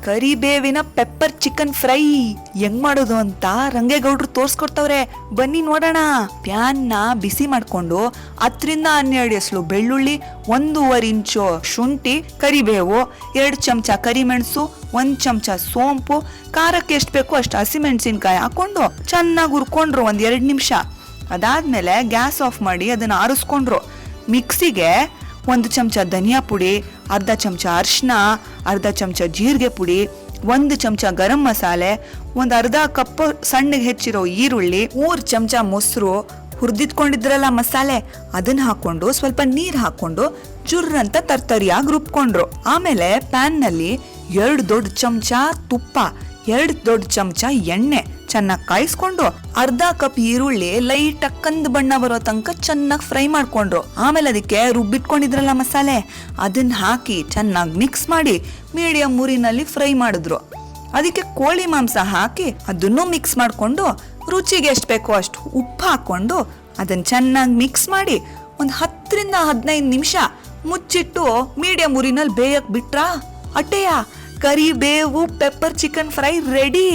ಕರಿಬೇವಿನ pepper chicken fry ಹೆಂಗ್ ಮಾಡೋದು ಅಂತ ರಂಗೇಗೌಡ್ರು ತೋರ್ಸ್ಕೊಡ್ತವ್ರೆ. ಬನ್ನಿ ನೋಡೋಣ. ಪ್ಯಾನ್ ನ ಬಿಸಿ ಮಾಡ್ಕೊಂಡು 10-12 ಎಸಳು ಬೆಳ್ಳುಳ್ಳಿ, 1.5 ಇಂಚು ಶುಂಠಿ, ಕರಿಬೇವು, 2 ಚಮಚ ಕರಿಮೆಣಸು, 1 ಚಮಚ ಸೋಂಪು, ಖಾರಕ್ಕೆ ಎಷ್ಟು ಬೇಕು ಅಷ್ಟು ಹಸಿಮೆಣಸಿನ್ಕಾಯಿ ಹಾಕೊಂಡು ಚೆನ್ನಾಗಿ ಹುರ್ಕೊಂಡ್ರು 1-2 ನಿಮಿಷ. ಅದಾದ್ಮೇಲೆ ಗ್ಯಾಸ್ ಆಫ್ ಮಾಡಿ ಅದನ್ನ ಆರಿಸ್ಕೊಂಡ್ರು. ಮಿಕ್ಸಿಗೆ 1 ಚಮಚ ಧನಿಯಾ ಪುಡಿ, ಅರ್ಧ ಚಮಚ ಅರಿಶಿನ, ಅರ್ಧ ಚಮಚ ಜೀರಿಗೆ ಪುಡಿ, 1 ಚಮಚ ಗರಂ ಮಸಾಲೆ, ಅರ್ಧ ಕಪ್ ಸಣ್ಣಗೆ ಹೆಚ್ಚಿರೋ ಈರುಳ್ಳಿ, 3 ಚಮಚ ಮೊಸರು, ಹುರಿದಿಟ್ಕೊಂಡಿದ್ರಲ್ಲ ಮಸಾಲೆ ಅದನ್ನ ಹಾಕೊಂಡು ಸ್ವಲ್ಪ ನೀರ್ ಹಾಕೊಂಡು ಜುರ್ರ್ ಅಂತ ತರ್ತರಿಯಾಗಿ ರುಬ್ಕೊಂಡ್ರು. ಆಮೇಲೆ ಪ್ಯಾನ್ ನಲ್ಲಿ 2 ದೊಡ್ಡ ಚಮಚ ತುಪ್ಪ, 2 ದೊಡ್ಡ ಚಮಚ ಎಣ್ಣೆ ಚೆನ್ನಾಗಿ ಕಾಯಿಸ್ಕೊಂಡು ಅರ್ಧ ಕಪ್ ಈರುಳ್ಳಿ ಲೈಟ್ ಕಂದು ಬಣ್ಣ ಬರೋ ತನಕ ಚೆನ್ನಾಗಿ ಫ್ರೈ ಮಾಡ್ಕೊಂಡ್ರು. ಆಮೇಲೆ ಅದಕ್ಕೆ ರುಬ್ಬಿಟ್ಕೊಂಡಿದ್ರಲ್ಲ ಮಸಾಲೆ ಅದನ್ನ ಹಾಕಿ ಚೆನ್ನಾಗಿ ಮಿಕ್ಸ್ ಮಾಡಿ ಮೀಡಿಯಂ ಉರಿನಲ್ಲಿ ಫ್ರೈ ಮಾಡಿದ್ರು. ಅದಕ್ಕೆ ಕೋಳಿ ಮಾಂಸ ಹಾಕಿ ಅದನ್ನು ಮಿಕ್ಸ್ ಮಾಡ್ಕೊಂಡು ರುಚಿಗೆ ಎಷ್ಟು ಬೇಕೋ ಅಷ್ಟು ಉಪ್ಪು ಹಾಕೊಂಡು ಅದನ್ನ ಚೆನ್ನಾಗಿ ಮಿಕ್ಸ್ ಮಾಡಿ 10-15 ನಿಮಿಷ ಮುಚ್ಚಿಟ್ಟು ಮೀಡಿಯಂ ಉರಿನಲ್ಲಿ ಬೇಯಕ್ ಬಿಟ್ರಾ ಅಟ್ಟೆಯ ಕರಿಬೇವು ಪೆಪ್ಪರ್ ಚಿಕನ್ ಫ್ರೈ ರೆಡಿ.